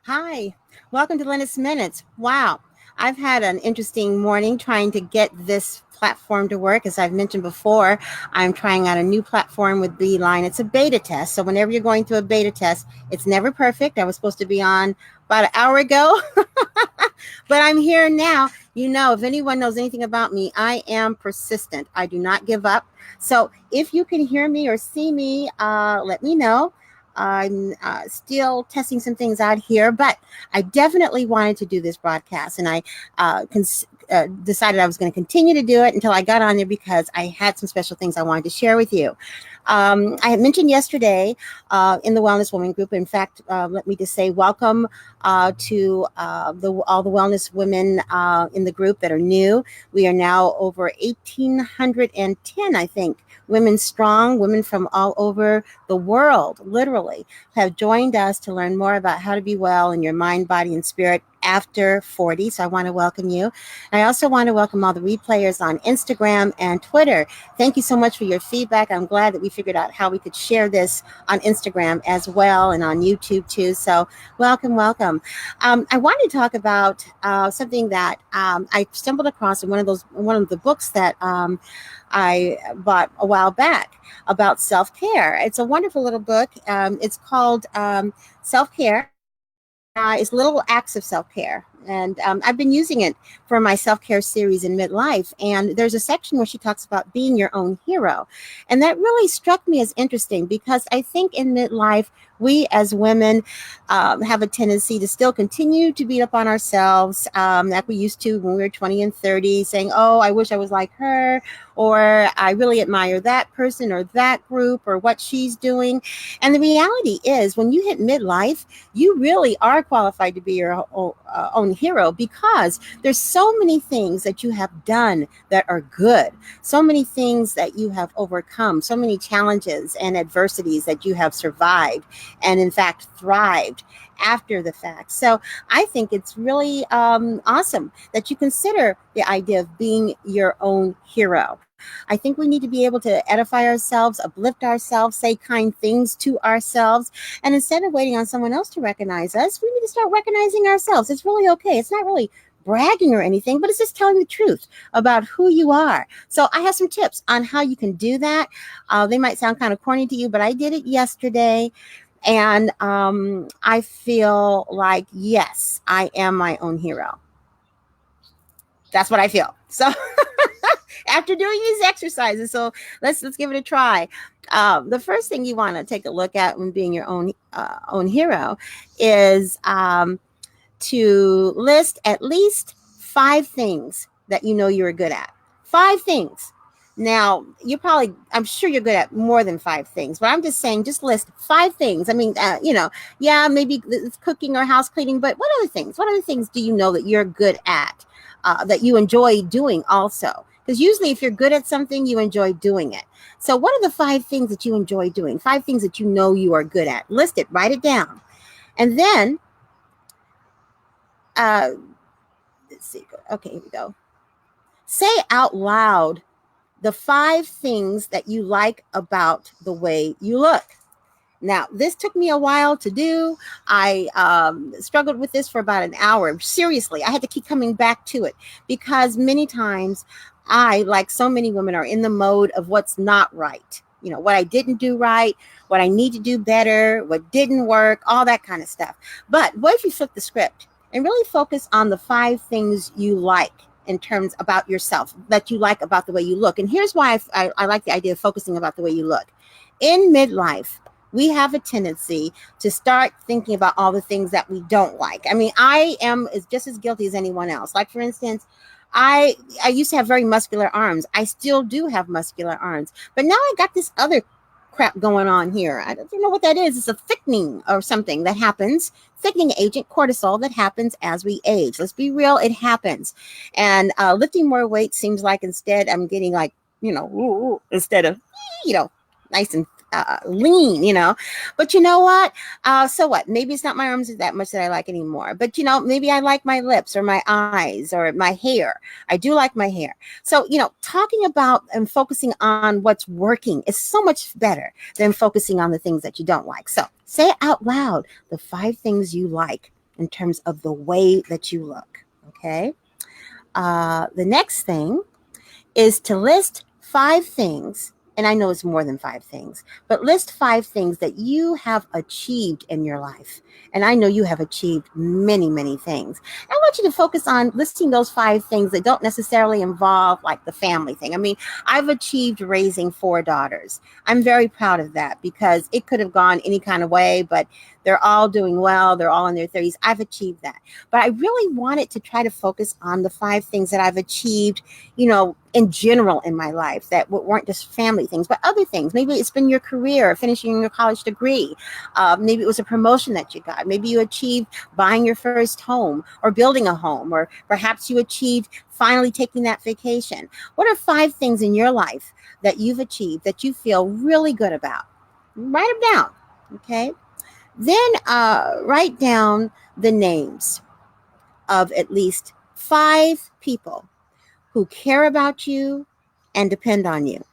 Hi, welcome to Lynnis Minutes. Wow, I've had an interesting morning trying to get this platform to work. As I've mentioned before, I'm trying out a new platform with Beeline. It's a beta test. So, whenever you're going through a beta test, it's never perfect. I was supposed to be on about an hour ago, but I'm here now. If anyone knows anything about me, I am persistent. I do not give up. So, if you can hear me or see me, let me know. I'm still testing some things out here, but I definitely wanted to do this broadcast, and I decided I was going to continue to do it until I got on there because I had some special things I wanted to share with you. I had mentioned yesterday in the Wellness Women group. In fact, let me just say welcome to all the wellness women in the group that are new. We are now over 1,810, I think, women strong, women from all over the world, literally, have joined us to learn more about how to be well in your mind, body, and spirit after 40. So I want to welcome you. I also want to welcome all the replayers on Instagram and Twitter. Thank you so much for your feedback. I'm glad that we figured out how we could share this on Instagram as well and on YouTube too. So welcome, welcome. I wanted to talk about something that I stumbled across in one of the books that I bought a while back about self care. It's a wonderful little book. It's called Self Care. It's little acts of self care. And I've been using it for my self care series in midlife. And there's a section where she talks about being your own hero. And that really struck me as interesting because I think in midlife, we as women have a tendency to still continue to beat up on ourselves like we used to when we were 20 and 30, saying, oh, I wish I was like her, or I really admire that person or that group or what she's doing. And the reality is, when you hit midlife, you really are qualified to be your own hero because there's so many things that you have done that are good, so many things that you have overcome, so many challenges and adversities that you have survived and in fact thrived after the fact. So I think it's really awesome that you consider the idea of being your own hero. I think we need to be able to edify ourselves, uplift ourselves, say kind things to ourselves. And instead of waiting on someone else to recognize us, we need to start recognizing ourselves. It's really okay. It's not really bragging or anything, but it's just telling the truth about who you are. So I have some tips on how you can do that. They might sound kind of corny to you, but I did it yesterday. And I feel like, yes, I am my own hero. That's what I feel. So after doing these exercises, so let's give it a try. The first thing you want to take a look at when being your own hero is to list at least 5 things that you know you're good at. 5 things. Now, I'm sure you're good at more than 5 things, but I'm just saying, just list 5 things. I mean, yeah, maybe it's cooking or house cleaning, but what other things? What other things do you know that you're good at, that you enjoy doing also? Because usually, if you're good at something, you enjoy doing it. So, what are the 5 things that you enjoy doing? 5 things that you know you are good at. List it, write it down. And then, uh, let's see. Okay, here we go. Say out loud the 5 things that you like about the way you look. Now, this took me a while to do. I struggled with this for about an hour. Seriously, I had to keep coming back to it because many times I, like so many women, are in the mode of what's not right. What I didn't do right, what I need to do better, what didn't work, all that kind of stuff. But what if you flip the script and really focus on the 5 things you like in terms about yourself, that you like about the way you look? And here's why I like the idea of focusing about the way you look. In midlife, we have a tendency to start thinking about all the things that we don't like. I mean, I am just as guilty as anyone else. Like, for instance, I used to have very muscular arms. I still do have muscular arms, but now I got this other crap going on here. I don't know what that is. It's a thickening or something that happens, thickening agent, cortisol, that happens as we age. Let's be real, it happens. And lifting more weight seems like instead I'm getting like, instead of, nice and lean, But you know what? So what? Maybe it's not my arms that much that I like anymore. But, maybe I like my lips or my eyes or my hair. I do like my hair. So, talking about and focusing on what's working is so much better than focusing on the things that you don't like. So say it out loud, the 5 things you like. in terms of the way that you look. Okay. The next thing is to list 5 things, and I know it's more than 5 things, but list 5 things that you have achieved in your life. And I know you have achieved many, many things. I want you to focus on listing those 5 things that don't necessarily involve like the family thing. I mean, I've achieved raising 4 daughters. I'm very proud of that because it could have gone any kind of way, but they're all doing well. They're all in their 30s. I've achieved that. But I really wanted to try to focus on the 5 things that I've achieved, in general in my life that weren't just family things, but other things. Maybe it's been your career, finishing your college degree. Maybe it was a promotion that you got. Maybe you achieved buying your first home or building a home, or perhaps you achieved finally taking that vacation. What are 5 things in your life that you've achieved that you feel really good about? Write them down. Okay. Then write down the names of at least 5 people who care about you and depend on you.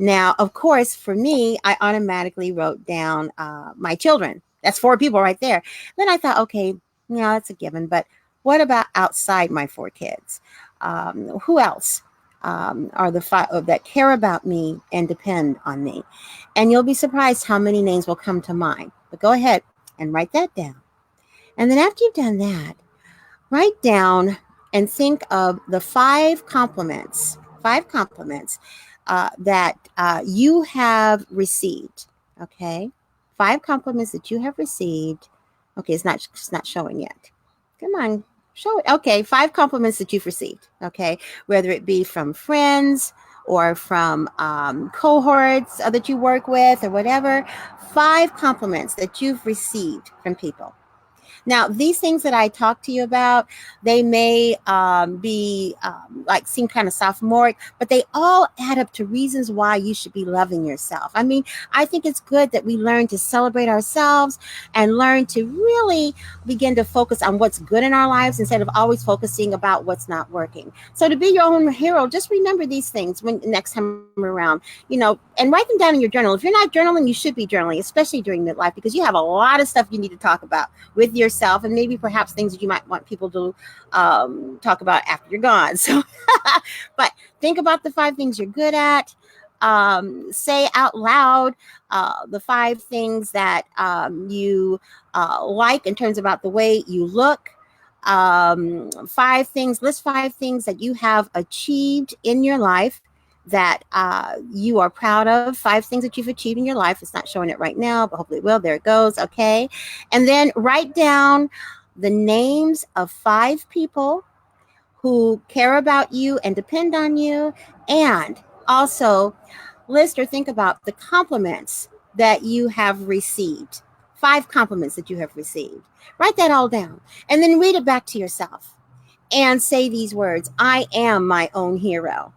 Now, of course, for me, I automatically wrote down my children. That's 4 people right there. Then I thought, okay, that's a given. But what about outside my 4 kids? Who else are the 5 that care about me and depend on me? And you'll be surprised how many names will come to mind. But go ahead and write that down. And then after you've done that, write down and think of the 5 compliments that you have received. Okay, 5 compliments that you have received. Okay, it's not showing yet. Come on, show it. Okay, 5 compliments that you've received. Okay, whether it be from friends or from cohorts that you work with or whatever. 5 compliments that you've received from people. Now, these things that I talk to you about, they may be like seem kind of sophomoric, but they all add up to reasons why you should be loving yourself. I mean, I think it's good that we learn to celebrate ourselves and learn to really begin to focus on what's good in our lives instead of always focusing about what's not working. So to be your own hero, just remember these things when next time around, and write them down in your journal. If you're not journaling, you should be journaling, especially during midlife, because you have a lot of stuff you need to talk about with yourself and maybe perhaps things that you might want people to talk about after you're gone. So, but think about the 5 things you're good at. Say out loud the 5 things that you like in terms about the way you look. 5 things, list 5 things that you have achieved in your life that you are proud of. 5 things that you've achieved in your life. It's not showing it right now, but hopefully it will. There it goes. Okay. And then write down the names of 5 people who care about you and depend on you. And also list or think about the compliments that you have received. 5 compliments that you have received. Write that all down and then read it back to yourself and say these words: I am my own hero.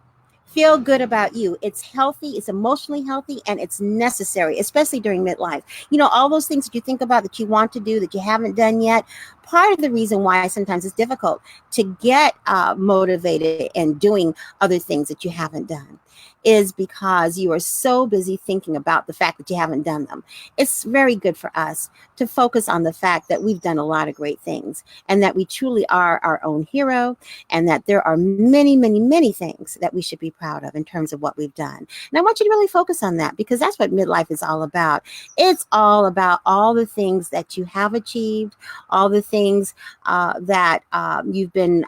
Feel good about you. It's healthy, it's emotionally healthy, and it's necessary, especially during midlife. All those things that you think about that you want to do that you haven't done yet. Part of the reason why sometimes it's difficult to get motivated and doing other things that you haven't done is because you are so busy thinking about the fact that you haven't done them. It's very good for us to focus on the fact that we've done a lot of great things and that we truly are our own hero, and that there are many, many, many things that we should be proud of in terms of what we've done. And I want you to really focus on that, because that's what midlife is all about. It's all about all the things that you have achieved, all the things that you've been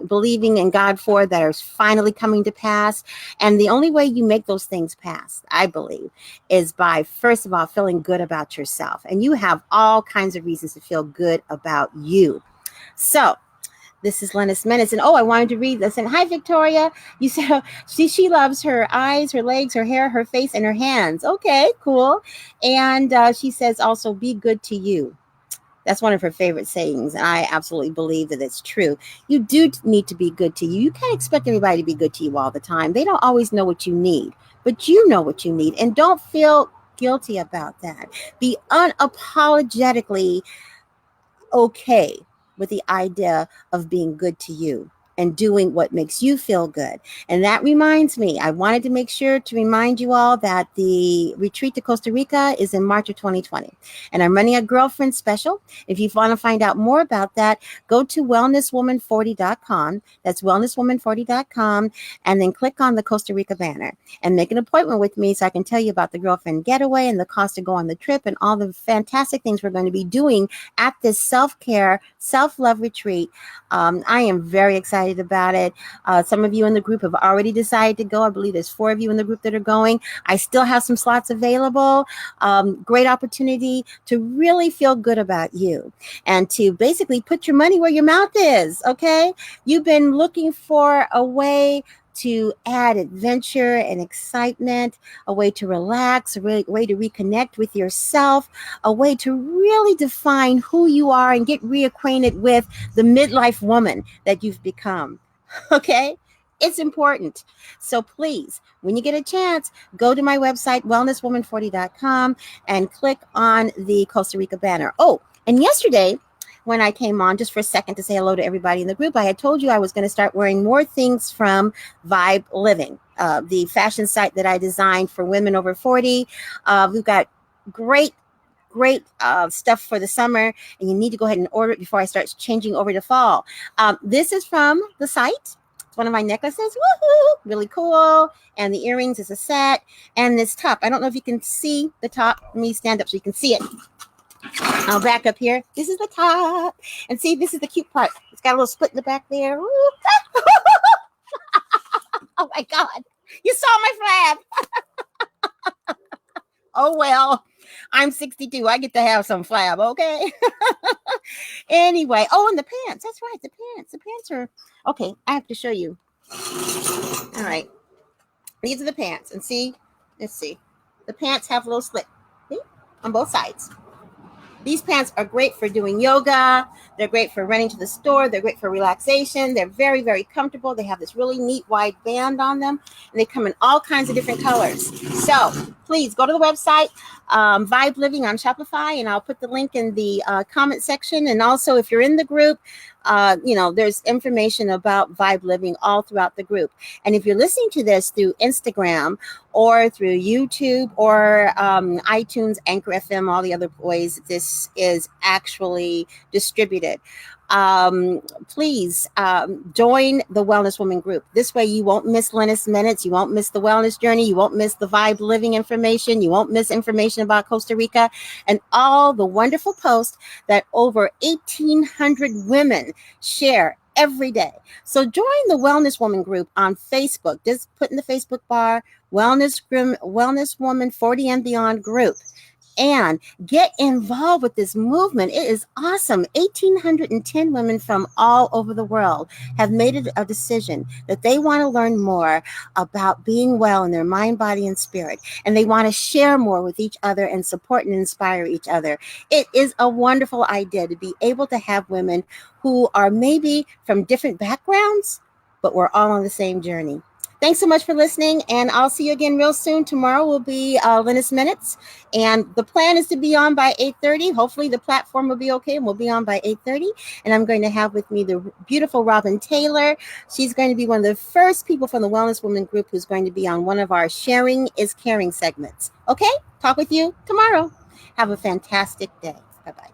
believing in God for that are finally coming to pass. And the only way you make those things pass, I believe, is by, first of all, feeling good about yourself. And you have all kinds of reasons to feel good about you. So, this is Lynnis Minutes. And I wanted to read this. And hi, Victoria. You said she loves her eyes, her legs, her hair, her face, and her hands. Okay, cool. And she says also, be good to you. That's one of her favorite sayings. And I absolutely believe that it's true. You do need to be good to you. You can't expect everybody to be good to you all the time. They don't always know what you need, but you know what you need. And don't feel guilty about that. Be unapologetically okay with the idea of being good to you. and doing what makes you feel good. And that reminds me, I wanted to make sure to remind you all that the retreat to Costa Rica is in March of 2020. And I'm running a girlfriend special. If you want to find out more about that, go to wellnesswoman40.com. That's wellnesswoman40.com. And then click on the Costa Rica banner and make an appointment with me so I can tell you about the girlfriend getaway and the cost to go on the trip and all the fantastic things we're going to be doing at this self-care, self-love retreat. I am very excited about it. Some of you in the group have already decided to go. I believe there's 4 of you in the group that are going. I still have some slots available. Great opportunity to really feel good about you and to basically put your money where your mouth is, okay? You've been looking for a way to add adventure and excitement, a way to relax, a way to reconnect with yourself, a way to really define who you are and get reacquainted with the midlife woman that you've become. Okay? It's important. So please, when you get a chance, go to my website, wellnesswoman40.com, and click on the Costa Rica banner. Oh, and yesterday, when I came on just for a second to say hello to everybody in the group, I had told you I was going to start wearing more things from V.I.B.E Living, the fashion site that I designed for women over 40. We've got great stuff for the summer, and you need to go ahead and order it before I start changing over to fall. This is from the site. It's one of my necklaces. Woohoo! Really cool. And the earrings is a set. And this top. I don't know if you can see the top. Let me stand up so you can see it. I'll back up here. This is the top. And see, this is the cute part. It's got a little split in the back there. Oh my God. You saw my flab. Oh, well, I'm 62. I get to have some flab, okay? Anyway. Oh, and the pants. That's right. The pants. The pants are, okay, I have to show you. All right. These are the pants. And see, let's see. The pants have a little slit, see, on both sides. These pants are great for doing yoga. They're great for running to the store. They're great for relaxation. They're very, very comfortable. They have this really neat wide band on them, and they come in all kinds of different colors. So please go to the website, V.I.B.E Living on Shopify, and I'll put the link in the comment section. And also, if you're in the group, there's information about V.I.B.E Living all throughout the group. And if you're listening to this through Instagram or through YouTube or iTunes, Anchor FM, all the other ways this is actually distributed, please join the Wellness Woman group. This way you won't miss Lynnis Minutes. You won't miss the wellness journey. You won't miss the V.I.B.E Living information. You won't miss information about Costa Rica and all the wonderful posts that over 1,800 women share every day. So join the Wellness Woman group on Facebook. Just put in the Facebook bar, Wellness Woman 40 and Beyond group. And get involved with this movement. It is awesome. 1,810 women from all over the world have made it a decision that they want to learn more about being well in their mind, body, and spirit. And they want to share more with each other and support and inspire each other. It is a wonderful idea to be able to have women who are maybe from different backgrounds, but we're all on the same journey. Thanks so much for listening, and I'll see you again real soon. Tomorrow will be Lynnis Minutes, and the plan is to be on by 8:30. Hopefully the platform will be okay, and we'll be on by 8:30. And I'm going to have with me the beautiful Robin Taylor. She's going to be one of the first people from the Wellness Woman group who's going to be on one of our Sharing is Caring segments. Okay? Talk with you tomorrow. Have a fantastic day. Bye-bye.